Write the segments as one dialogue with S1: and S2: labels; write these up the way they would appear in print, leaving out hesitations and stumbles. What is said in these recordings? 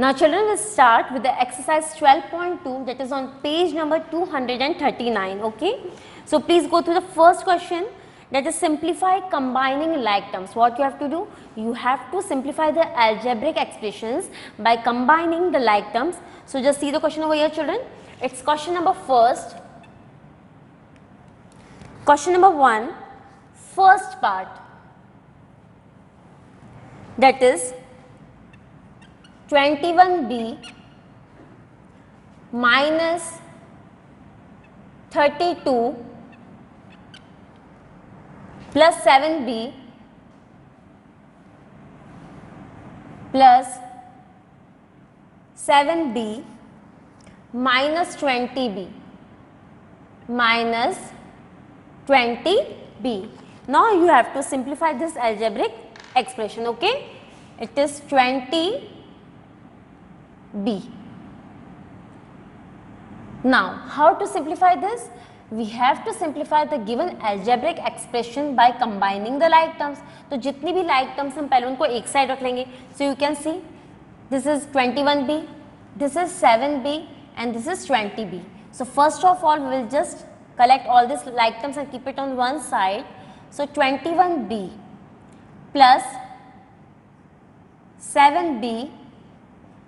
S1: Now children, will start with the exercise 12.2, that is on page number 239. Okay, so please go through the first question, that is simplify combining like terms. What you have to do? You have to simplify the algebraic expressions by combining the like terms. So just see the question over here children. It's question number first. Question number 1, first part, that is 21b minus 32 plus 7b plus 7b minus 20b minus 20b. Now you have to simplify this algebraic expression. Okay, it is 20b. Now how to simplify this? We have to simplify the given algebraic expression by combining the like terms. तो जितनी भी like terms हम पहले उनको एक side रख लेंगे. So you can see this is 21b, this is 7b and this is 20b. So first of all we will just collect all these like terms and keep it on one side. So 21b plus 7b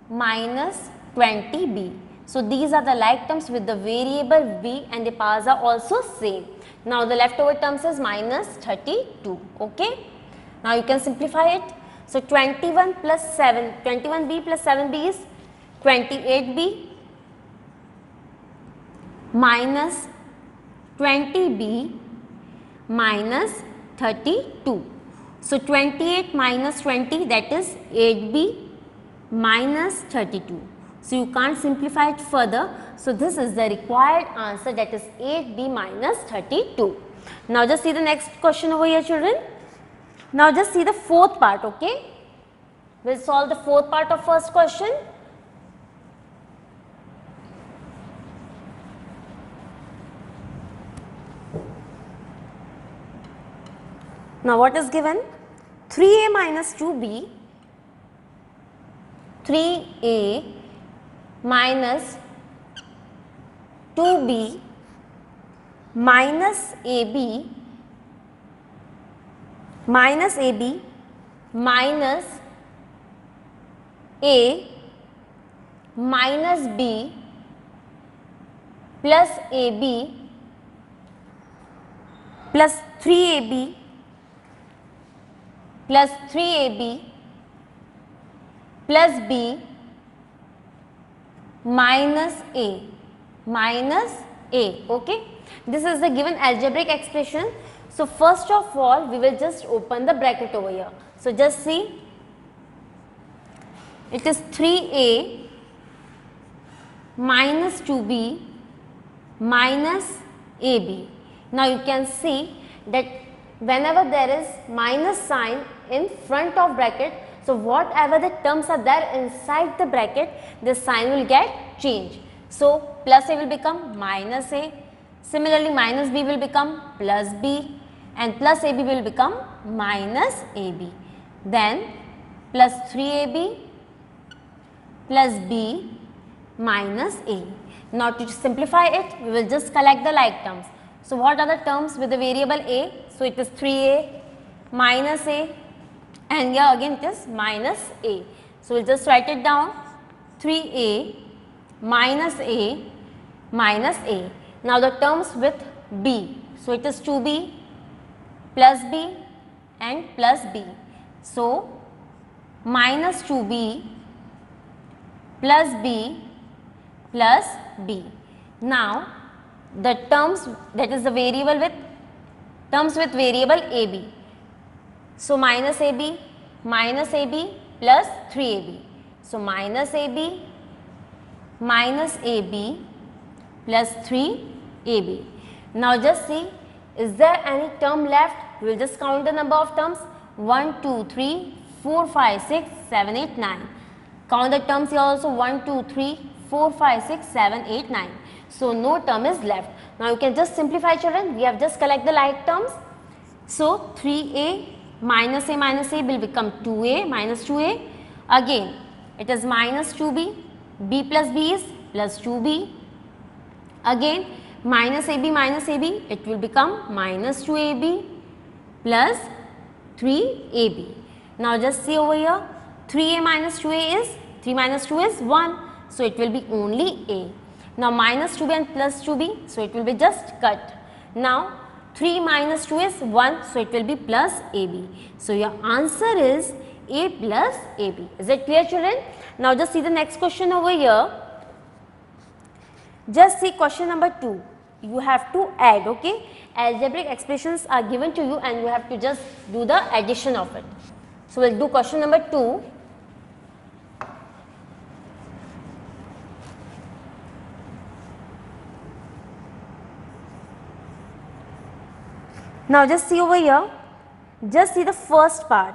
S1: minus 20b. So these are the like terms with the variable b and the powers are also same. Now the leftover terms is minus 32. Okay. Now you can simplify it. So 21 plus 7, 21b plus 7b is 28b minus 20b minus 32. So 28 minus 20, that is 8b minus 32. So you can't simplify it further. So this is the required answer, that is 8b minus 32. Now just see the next question over here children. Now just see the fourth part. Okay, we'll solve the fourth part of first question. Now what is given? 3a minus 2b, 3a minus 2b minus ab minus ab minus a minus b plus ab plus 3ab plus 3ab plus b minus a minus a. Okay, this is the given algebraic expression. So first of all we will just open the bracket over here. So just see, it is 3a minus 2b minus ab. Now you can see that whenever there is minus sign in front of bracket, so whatever the terms are there inside the bracket, the sign will get changed. So plus a will become minus a, similarly minus b will become plus b and plus ab will become minus ab. Then plus 3ab plus b minus a. Now to simplify it, we will just collect the like terms. So what are the terms with the variable a? So it is 3a minus a and here again it is minus a. So we'll just write it down, 3a minus a minus a. Now the terms with b. So it is 2b plus b and plus b. So minus 2b plus b plus b. Now the terms, that is the variable with terms with variable ab. So minus ab plus 3ab. So minus ab plus 3ab. Now just see, is there any term left? We will just count the number of terms. 1, 2, 3, 4, 5, 6, 7, 8, 9. Count the terms here also, 1, 2, 3, 4, 5, 6, 7, 8, 9. So no term is left. Now you can just simplify children. We have just collect the like terms. So 3a minus a will become 2a minus 2a. Again it is minus 2b, b plus b is plus 2b. Again minus ab, it will become minus 2ab plus 3ab. Now just see over here, 3a minus 2a is, 3 minus 2 is 1, so it will be only a. Now minus 2b and plus 2b, so it will be just cut. Now 3 minus 2 is 1, so it will be plus ab. So your answer is a plus ab. Is it clear, children? Now just see the next question over here. Just see question number 2. You have to add, okay? Algebraic expressions are given to you and you have to just do the addition of it. So we'll do question number 2. Now just see over here, just see the first part,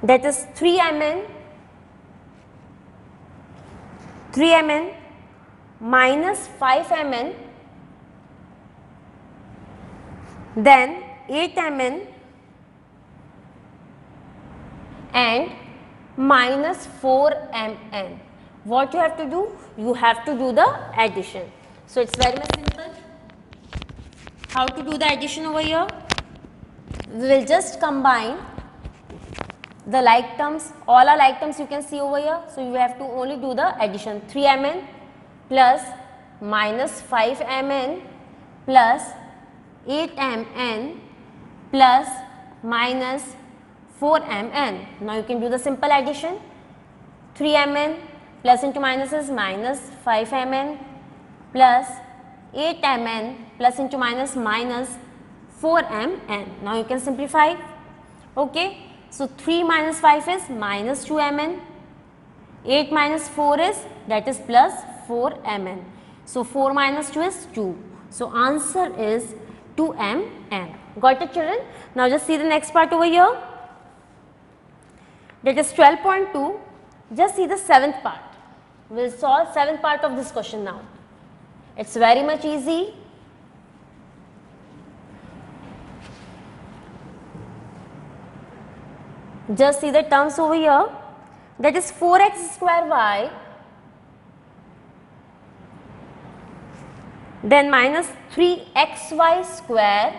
S1: that is 3mn minus 5mn, then 8mn and minus 4mn. What you have to do? You have to do the addition. So it's very much simple. How to do the addition over here? We will just combine the like terms, all are like terms you can see over here. So you have to only do the addition. 3mn plus minus 5mn plus 8mn plus minus 4mn. Now you can do the simple addition. 3mn plus into minus is minus 5mn plus 8mn plus into minus minus 4mn. Now you can simplify. Okay. So 3 minus 5 is minus 2mn. 8 minus 4 is, that is plus 4mn. So 4 minus 2 is 2. So answer is 2mn. Got it, children? Now just see the next part over here. That is 12.2. Just see the 7th part. We will solve 7th part of this question now. It's very much easy. Just see the terms over here. That is 4x square y, then minus 3xy square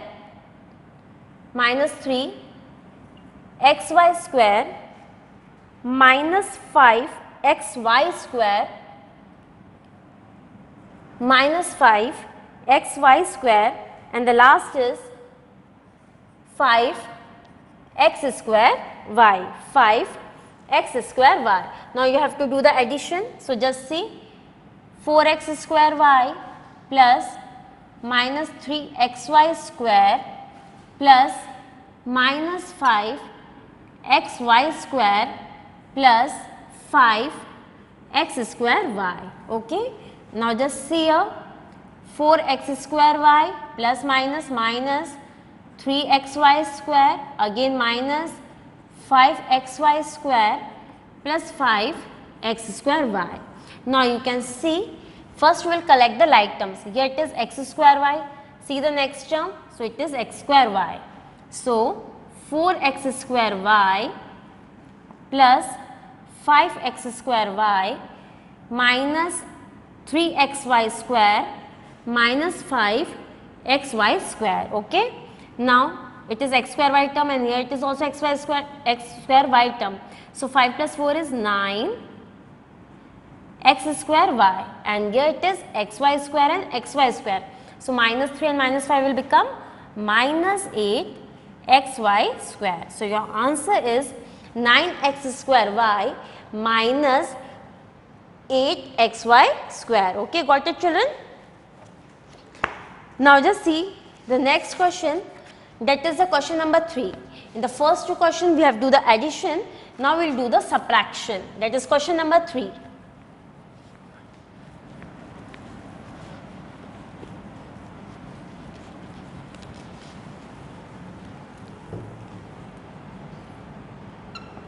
S1: minus 3xy square minus 5xy square minus 5xy square, and the last is 5x square y, 5x square y. Now you have to do the addition. So just see 4x square y plus minus 3xy square plus minus 5xy square plus 5x square y. Okay. Now just see here, 4x square y plus minus minus 3xy square, again minus 5xy square plus 5x square y. Now you can see, first we will collect the like terms. Here it is x square y. See the next term. So it is x square y. So 4x square y plus 5x square y minus 3xy square minus 5xy square. Okay. Now it is x square y term, and here it is also x square y term. So 5 plus 4 is 9 x square y, and here it is xy square and xy square. So minus 3 and minus 5 will become minus 8 xy square. So your answer is 9x square y minus 8xy square. Okay, got it, children? Now just see the next question. That is the question number 3. In the first two questions we have do the addition. Now we will do the subtraction. That is question number 3.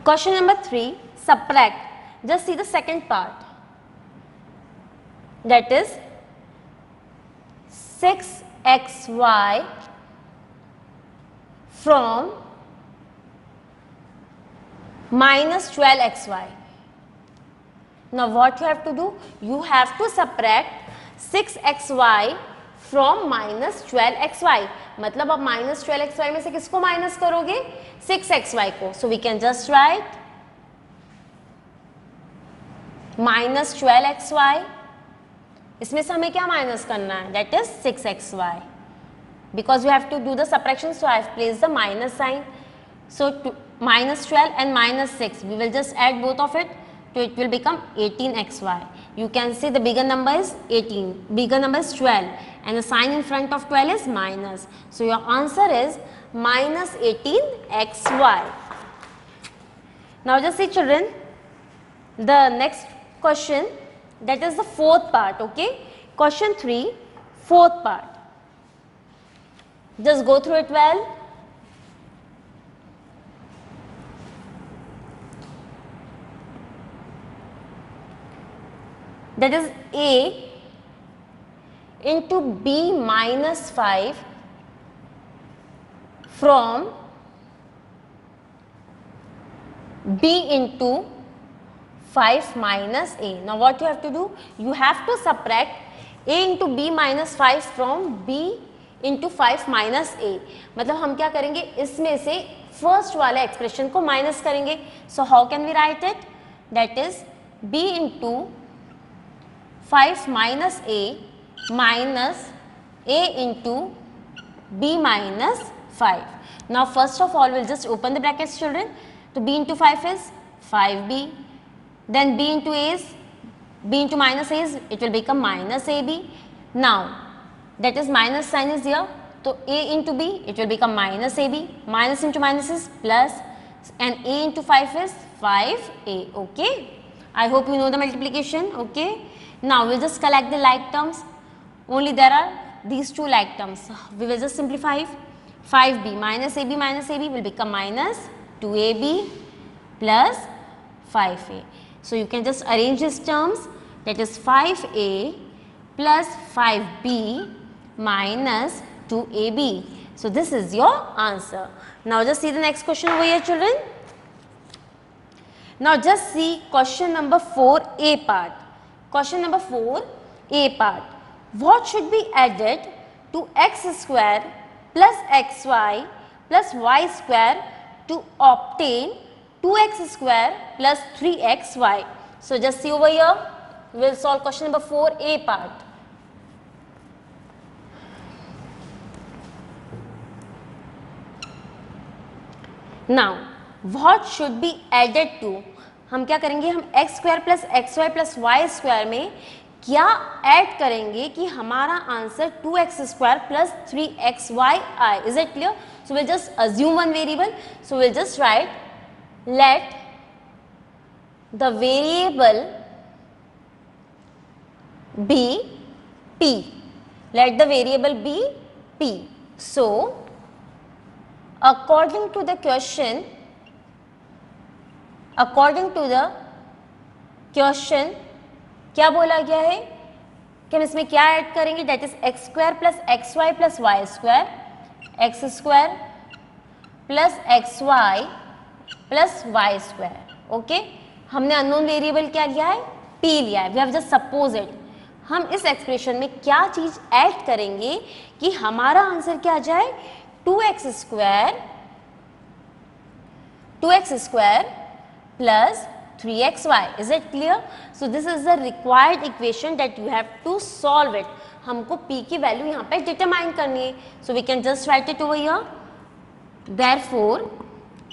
S1: Question number 3, subtract. Just see the second part. That is 6xy from minus 12xy. Now what you have to do? You have to subtract 6xy from minus 12xy. मतलब आप minus 12xy में से किसको minus करोगे? 6xy को. So we can just write minus 12xy. इसमें से हमें क्या माइनस करना है? That is 6xy. Because we have to do the subtraction, so I have placed the minus sign. So minus 12 and minus 6, we will just add both of it. So it will become 18xy. You can see the bigger number is 18, bigger number is 12, and the sign in front of 12 is minus. So your answer is minus 18xy. Now just see children, the next question, that is the fourth part, okay? Question 3, fourth part. Just go through it well. That is A into B minus 5 from B into 5 minus A. Now what you have to do? You have to subtract A into B minus 5 from B into 5 minus A. मतलब हम क्या करेंगे? इसमें से first वाले expression को minus करेंगे. So how can we write it? That is B into 5 minus A minus A into B minus 5. Now first of all, we'll just open the brackets children. So B into 5 is 5B. Then B into A is, B into minus A is, it will become minus AB. Now that is minus sign is here. So A into B, it will become minus AB. Minus into minus is plus, and A into 5 is 5A. Okay. I hope you know the multiplication. Okay. Now we'll just collect the like terms. Only there are these two like terms. We will just simplify. 5B minus AB will become minus 2AB plus 5A. So you can just arrange these terms. That is 5A plus 5B minus 2AB. So this is your answer. Now just see the next question over here children. Now just see question number 4A part. Question number 4A part. What should be added to x square plus xy plus y square to obtain 2x square plus 3xy? So just see over here. We will solve question number 4A part. Now what should be added to? हम क्या करेंगे? हम x square plus x y plus y square में क्या add करेंगे कि हमारा answer 2x square plus 3xy आए. Is it clear? So will just assume one variable. So will just write let the variable be p. Let the variable be p. So according to the question, क्या बोला गया है कि हम इसमें क्या add करेंगे? That is x square plus x y plus y square, x square plus x y plus y square. Okay, हमने अननोन वेरिएबल क्या लिया है? p लिया है. We have just suppose it. हम इस एक्सप्रेशन में क्या चीज ऐड करेंगे कि हमारा आंसर क्या आ जाए? 2x square plus 3xy. Is it clear? So this is the required equation that you have to solve it. हमको p की वैल्यू यहाँ पे डिटरमाइन करनी है. So we can just write it over here. Therefore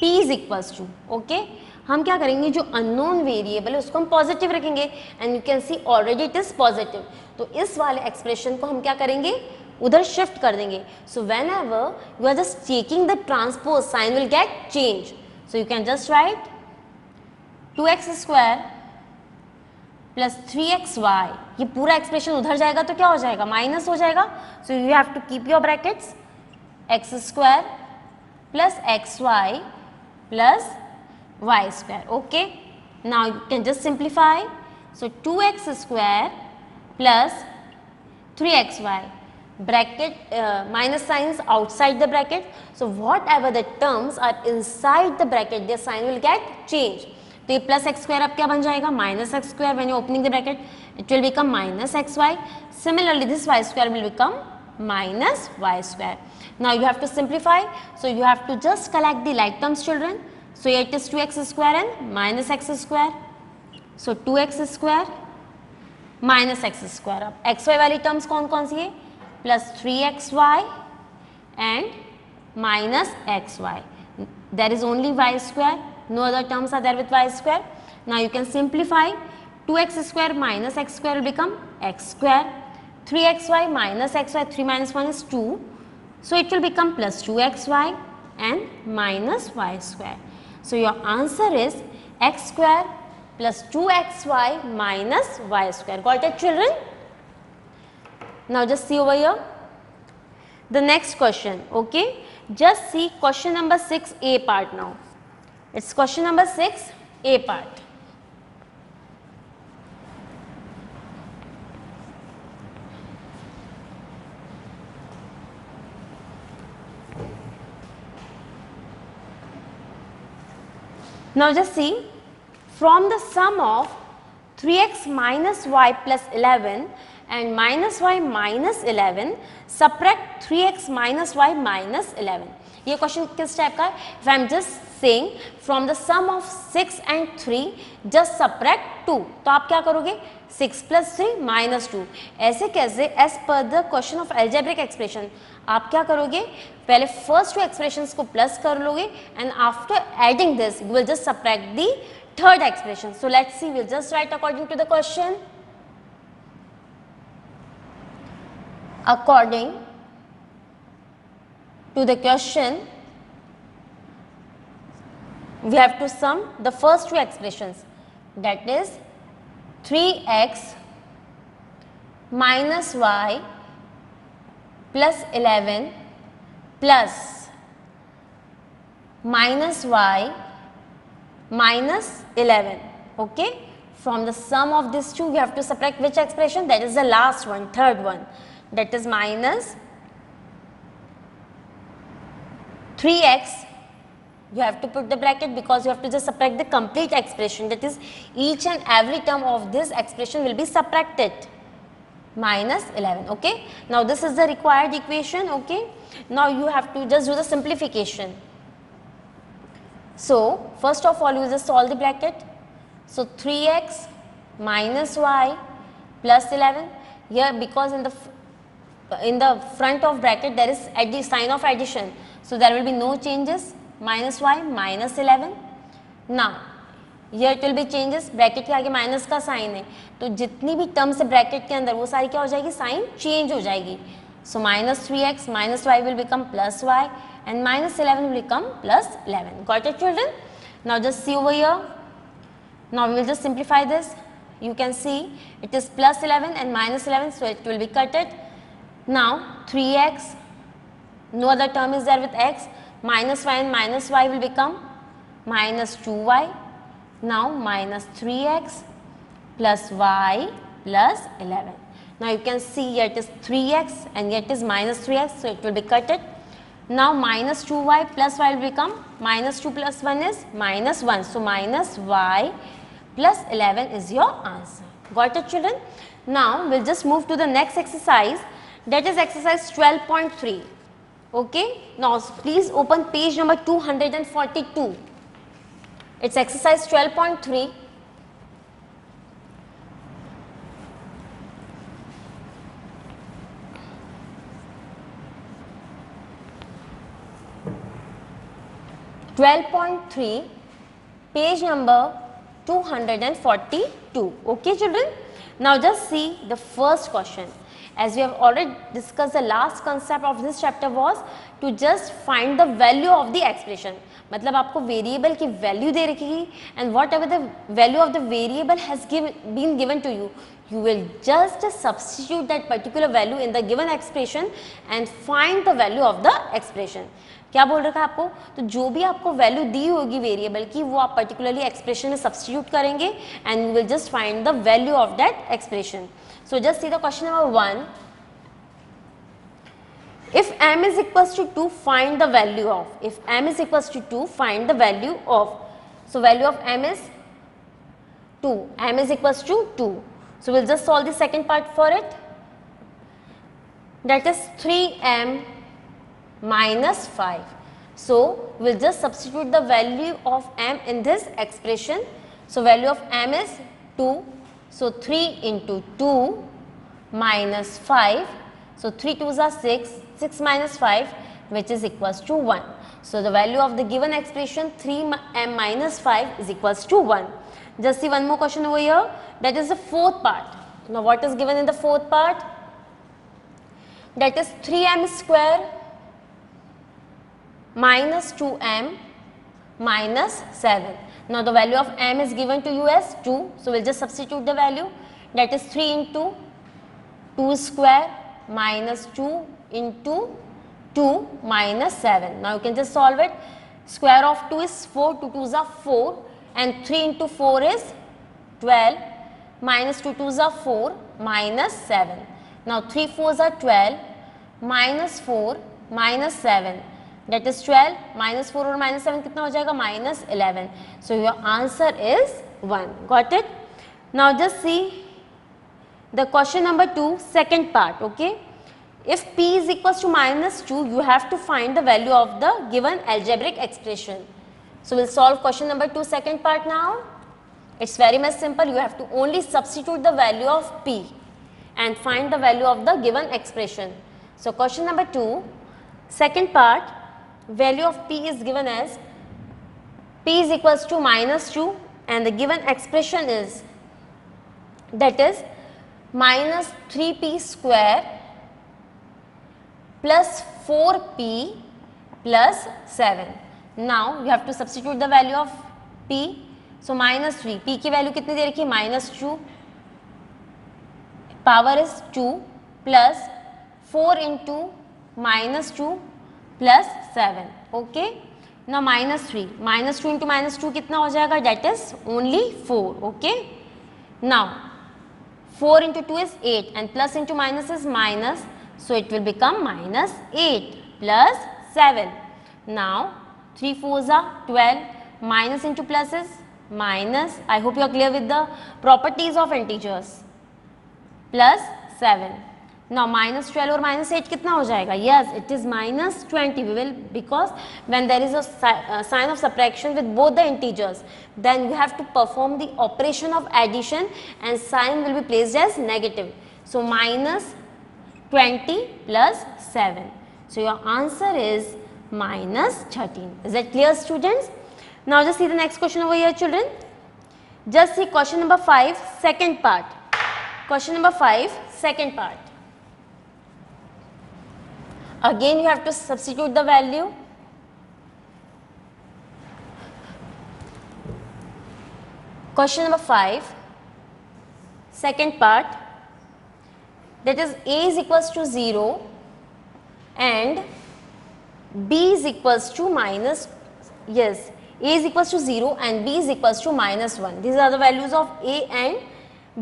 S1: p is equals to, okay, हम क्या करेंगे? जो अननोन वेरिएबल है उसको हम पॉजिटिव रखेंगे and you can C already it is positive. तो इस वाले एक्सप्रेशन को हम क्या करेंगे? उधर शिफ्ट कर देंगे. So whenever you are just checking the transpose sign will get change. So you can just write 2x square plus 3xy. ये पूरा एक्सप्रेशन उधर जाएगा तो क्या हो जाएगा? माइनस हो जाएगा. So you have to keep your brackets. X square plus xy plus y square. Okay, now you can just simplify. So 2x square plus 3xy. bracket, minus signs outside the bracket. So whatever the terms are inside the bracket, their sign will get changed. तो ये plus x square अब क्या बन जाएगा, minus x square. When you opening the bracket it will become minus x y. Similarly this y square will become minus y square. Now you have to simplify, so you have to just collect the like terms, children. So here it is 2x square and minus x square. So 2x square minus x square. अब x y वाली terms कौन कौन सी है, plus 3xy and minus xy. There is only y square, no other terms are there with y square. Now you can simplify. 2x square minus x square will become x square. 3xy minus xy, 3 minus 1 is 2. So it will become plus 2xy and minus y square. So your answer is x square plus 2xy minus y square. Got it, children? Now just see over here. The next question, okay? Just see question number 6a part now. It's question number 6a part. Now just see, from the sum of 3x minus y plus 11 and minus y minus 11, subtract 3x minus y minus 11. ये question किस type का है? If I am just saying from the sum of 6 and 3 just subtract 2, तो आप क्या करोगे? 6 plus 3 minus 2. ऐसे कैसे? As per the question of algebraic expression, आप क्या करोगे? पहले फर्स्ट टू एक्सप्रेशंस को प्लस कर लोगे and after adding this you will just subtract the third expression. So let's see, will just write according to the question. According to the question we have to sum the first two expressions, that is 3x minus y plus 11 plus minus y minus 11. Okay, from the sum of these two we have to subtract which expression? That is the last one, third one, that is minus 3x. You have to put the bracket because you have to just subtract the complete expression, that is each and every term of this expression will be subtracted, minus 11. Okay, now this is the required equation. Okay, now you have to just do the simplification. So first of all you just solve the bracket. So 3x minus y plus 11, here because in the front of bracket there is at the sign of addition, so there will be no changes. Minus y minus 11. Now here it will be changes, bracket के आगे minus का sign है तो जितनी भी terms है bracket के अंदर वो सारी क्या हो जाएगी, साइन चेंज हो जाएगी. So minus 3x minus y will become plus y and minus 11 will become plus 11. Got it children? Now just see over here. Now we will just simplify this. You can see it is plus 11 and minus 11, so it will be cutted. Now 3x, no other term is there with x, minus y and minus y will become minus 2y. Now minus 3x plus y plus 11. Now you can see here it is 3x and here it is minus 3x, so it will be cutted. Now minus 2y plus y will become minus 2 plus 1 is minus 1. So minus y plus 11 is your answer. Got it, children? Now we'll just move to the next exercise, that is exercise 12.3. Okay, now please open page number 242. It's exercise 12.3. Page number 242. Okay, children. Now just see the first question. As we have already discussed, the last concept of this chapter was to just find the value of the expression. मतलब आपको variable की value दे रखी है and whatever the value of the variable has been given to you, you will just substitute that particular value in the given expression and find the value of the expression. क्या बोल रखा है आपको? तो जो भी आपको value दी होगी वेरिएबल की वो आप पर्टिकुलरली एक्सप्रेशन में सब्स्टिट्यूट करेंगे and you will just find the value of that expression. So just see the question number 1. If m is equals to 2, find the value of. If m is equals to 2, find the value of. So value of m is 2. M is equals to 2. So we'll just solve the second part for it. That is 3m minus 5. So we'll just substitute the value of m in this expression. So value of m is 2. So 3 into 2 minus 5. So 3 2s are 6. 6 minus 5, which is equals to 1. So the value of the given expression 3m minus 5 is equals to 1. Just see one more question over here. That is the fourth part. Now what is given in the fourth part? That is 3m square minus 2m minus 7. Now the value of m is given to you as 2. So we'll just substitute the value. That is 3 into 2 square minus 2 into 2 minus 7. Now you can just solve it. Square of 2 is 4. 2 2s are 4. And 3 into 4 is 12. Minus 2 2s are 4 minus 7. Now 3 4s are 12. Minus 4 minus 7. That is 12. Minus 4 और minus 7 कितना हो जाएगा? Minus 11. So your answer is 1. Got it? Now just see the question number 2, second part. Okay. If p is equals to minus 2, you have to find the value of the given algebraic expression. So we'll solve question number 2, second part now. It's very much simple. You have to only substitute the value of p and find the value of the given expression. So question number 2, second part, value of p is given as p is equals to minus 2 and the given expression is, that is minus 3p square plus 4p plus 7. Now you have to substitute the value of p. So minus 3, p की value कितनी दे रखी है? minus 2, power is 2 plus 4 into minus 2 plus 7. Okay. Now minus 3 into minus 2 कितना हो जाएगा? That is only 4. Okay. Now 4 into 2 is 8 and plus into minus is minus. So it will become minus 8 plus 7. Now 3 4s are 12. Minus into plus is minus. I hope you are clear with the properties of integers. Plus 7. Now minus 12 और minus 8 कितना हो जाएगा? Yes, it is minus 20. We will, because when there is a sign of subtraction with both the integers, then you have to perform the operation of addition and sign will be placed as negative. So minus 20 plus 7. So your answer is minus 13. Is that clear, students? Now just see the next question over here, children. Just see question number 5, second part. Question number 5, second part. Again you have to substitute the value. Question number 5, second part. That is a is equals to 0 and b is equals to minus, yes, a is equals to 0 and b is equals to minus 1. These are the values of a and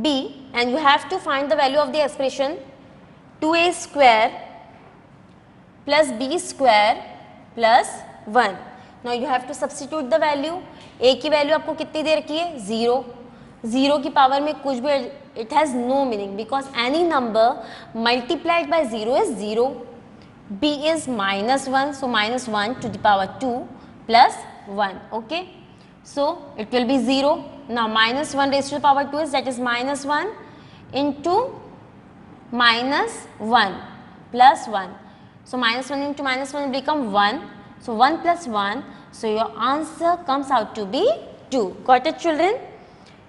S1: b, and you have to find the value of the expression 2a square plus b square plus 1. Now you have to substitute the value. a की value आपको कितनी दे रखी है? 0. 0 की power में कुछ भी, it has no meaning because any number multiplied by 0 is 0. b is minus 1, so minus 1 to the power 2 plus 1. Okay, so it will be 0. Now minus 1 raised to the power 2 is, that is minus 1 into minus 1 plus 1. So minus 1 into minus 1 will become 1. So 1 plus 1. So your answer comes out to be 2. Got it, children?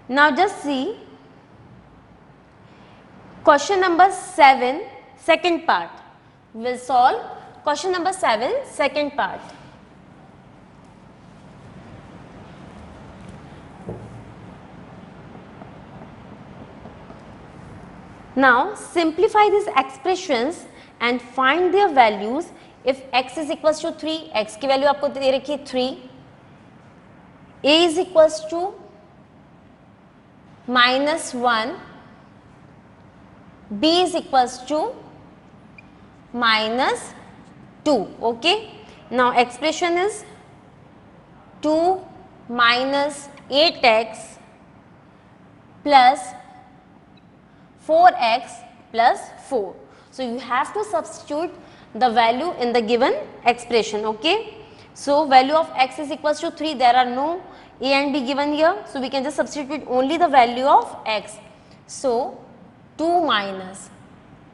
S1: Now just see question number 7, second part. We will solve question number 7, second part. Now simplify these expressions and find their values. If x is equals to 3, x की value आपको दे रखी है 3, a is equals to minus 1, b is equals to minus 2. Okay. Now expression is 2 minus 8x plus 4x plus 4. So you have to substitute the value in the given expression. Okay. So value of x is equals to 3. There are no a and b given here. So we can just substitute only the value of x. So 2 minus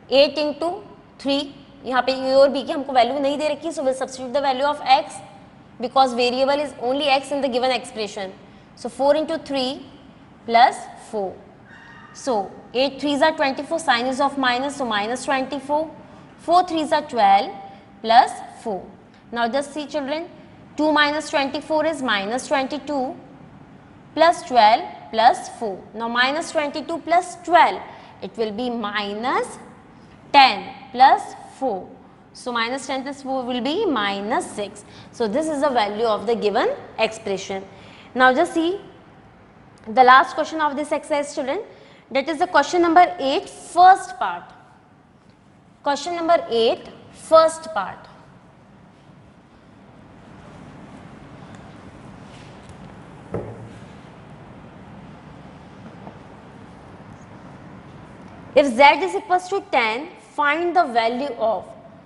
S1: 8 into 3. यहाँ पे a और b की हमको value नहीं दे रखी, so we'll substitute the value of x because variable is only x in the given expression. So 4 into 3 plus 4. So 8 3s are 24, sign is of minus, so minus 24. 4 3s are 12 plus 4. Now just see children, 2 minus 24 is minus 22 plus 12 plus 4. Now minus 22 plus 12, it will be minus 10 plus 4. So minus 10 plus 4 will be minus 6. So this is the value of the given expression. Now just see the last question of this exercise children, that is the question number 8 first part. Question number 8 first part. If z is equals to 10, find the value of.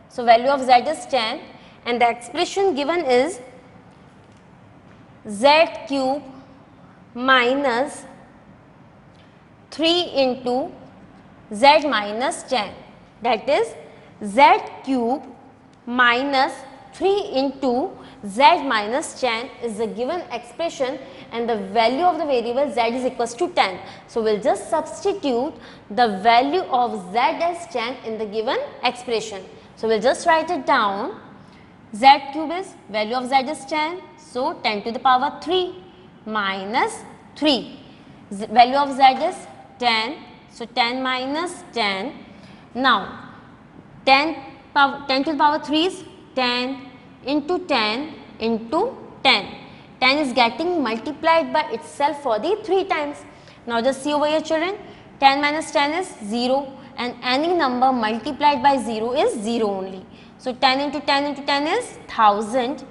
S1: So value of z is 10 and the expression given is z cube minus 3 into z minus 10. That is z cube minus 3 into z minus 10 is the given expression and the value of the variable z is equals to 10. So we'll just substitute the value of z as 10 in the given expression. So we'll just write it down. Z cube is value of z is 10. So 10 to the power 3 minus 3. Value of z is 10. So 10 minus 10. Now 10 to the power 3 is 10 into 10 into 10. 10 is getting multiplied by itself for the 3 times. Now just see over here children, 10 minus 10 is 0 and any number multiplied by 0 is 0 only. So 10 into 10 into 10 is 1000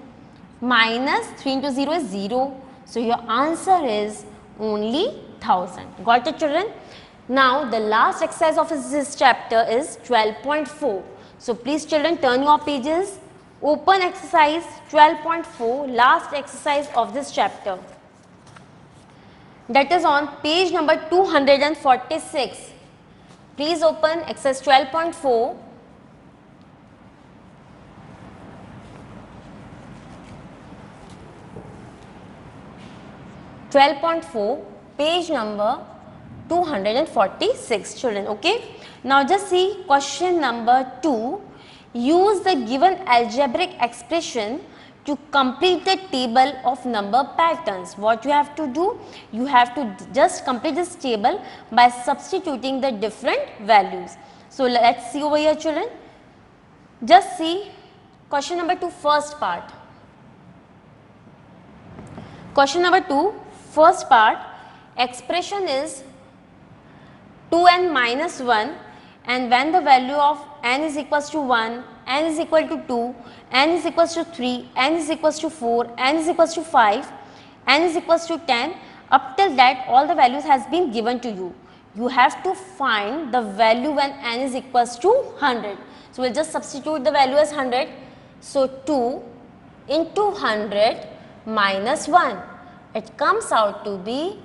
S1: minus 3 into 0 is 0. So your answer is only 1000. Got it children? Now the last exercise of this chapter is 12.4. So please children turn your pages. Open exercise 12.4, last exercise of this chapter. That is on page number 246. Please open exercise 12.4. Page number 246 children. Okay. Now just see question number 2. Use the given algebraic expression to complete the table of number patterns. What you have to do? You have to just complete this table by substituting the different values. So let's see over here children. Just see question number 2 first part. Question number 2 first part, expression is 2n minus 1 and when the value of n is equals to 1, n is equal to 2, n is equals to 3, n is equals to 4, n is equals to 5, n is equals to 10, up till that all the values has been given to you. You have to find the value when n is equals to 100. So we'll just substitute the value as 100. So 2 into 100 minus 1. It comes out to be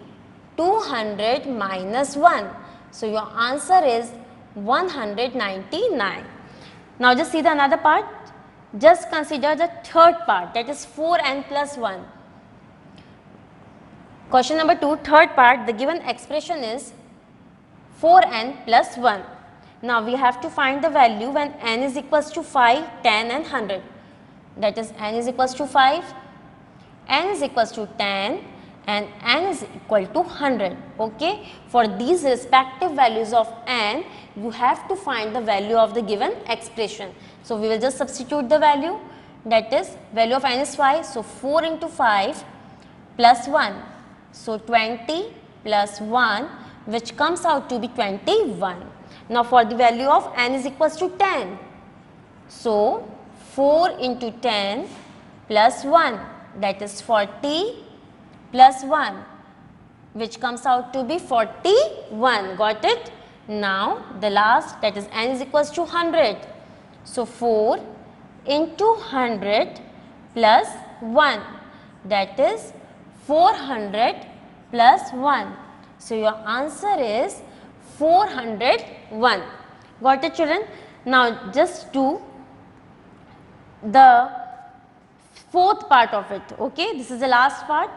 S1: 200 minus 1. So your answer is 199. Now just see the another part. Just consider the third part, that is 4n plus 1. Question number 2 third part, the given expression is 4n plus 1. Now we have to find the value when n is equals to 5, 10 and 100. That is n is equals to 5, n is equals to 10 and n is equal to 100. Okay. For these respective values of n, you have to find the value of the given expression. So we will just substitute the value, that is value of n is 5. So 4 into 5 plus 1. So 20 plus 1, which comes out to be 21. Now for the value of n is equals to 10. So 4 into 10 plus 1, that is 40 plus 1, which comes out to be 41. Got it? Now the last, that is n is equals to 100. So 4 into 100 plus 1, that is 400 plus 1. So your answer is 401. Got it, children? Now just do the fourth part of it. Okay, this is the last part,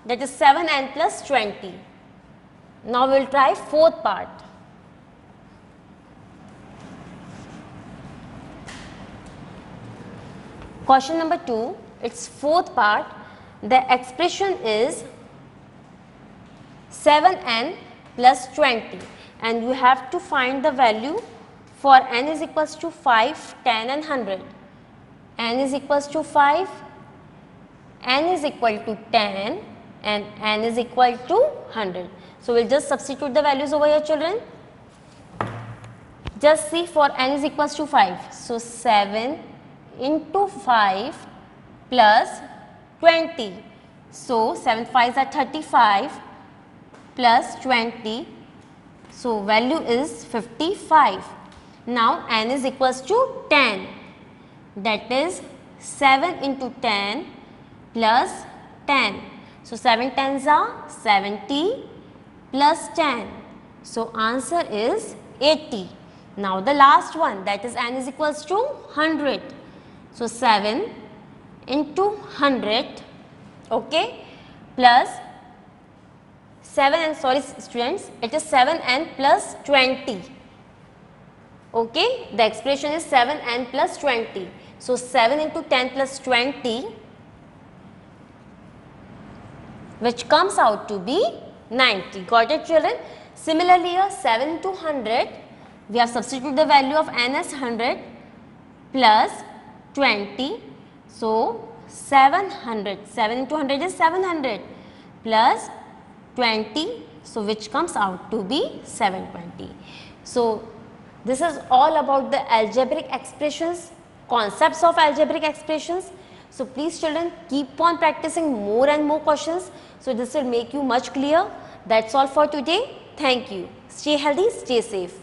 S1: that is 7n plus 20. Now we will try fourth part. Question number 2, its fourth part. The expression is 7n plus 20 and you have to find the value for n is equals to 5, 10 and 100. N is equals to 5, n is equal to 10 and n is equal to 100. So we will just substitute the values over here, children. Just see, for n is equals to 5. So 7 into 5 plus 20. So 7 5s are 35 plus 20. So value is 55. Now n is equals to 10. That is 7 into 10 plus 10. So 7 10s are 70 plus 10. So answer is 80. Now the last one, that is n is equals to 100. So 7 into 100, okay, plus 7 and, sorry students, it is 7n plus 20. Okay, the expression is 7n plus 20. So 7 into 10 plus 20, which comes out to be 90. Got it, children? Similarly, here 7 into 100, we have substituted the value of n as 100 plus 20. So 700, 7 into 100 is 700 plus 20, so which comes out to be 720. So this is all about the algebraic expressions, concepts of algebraic expressions. So please children, keep on practicing more and more questions. So this will make you much clear. That's all for today. Thank you. Stay healthy, stay safe.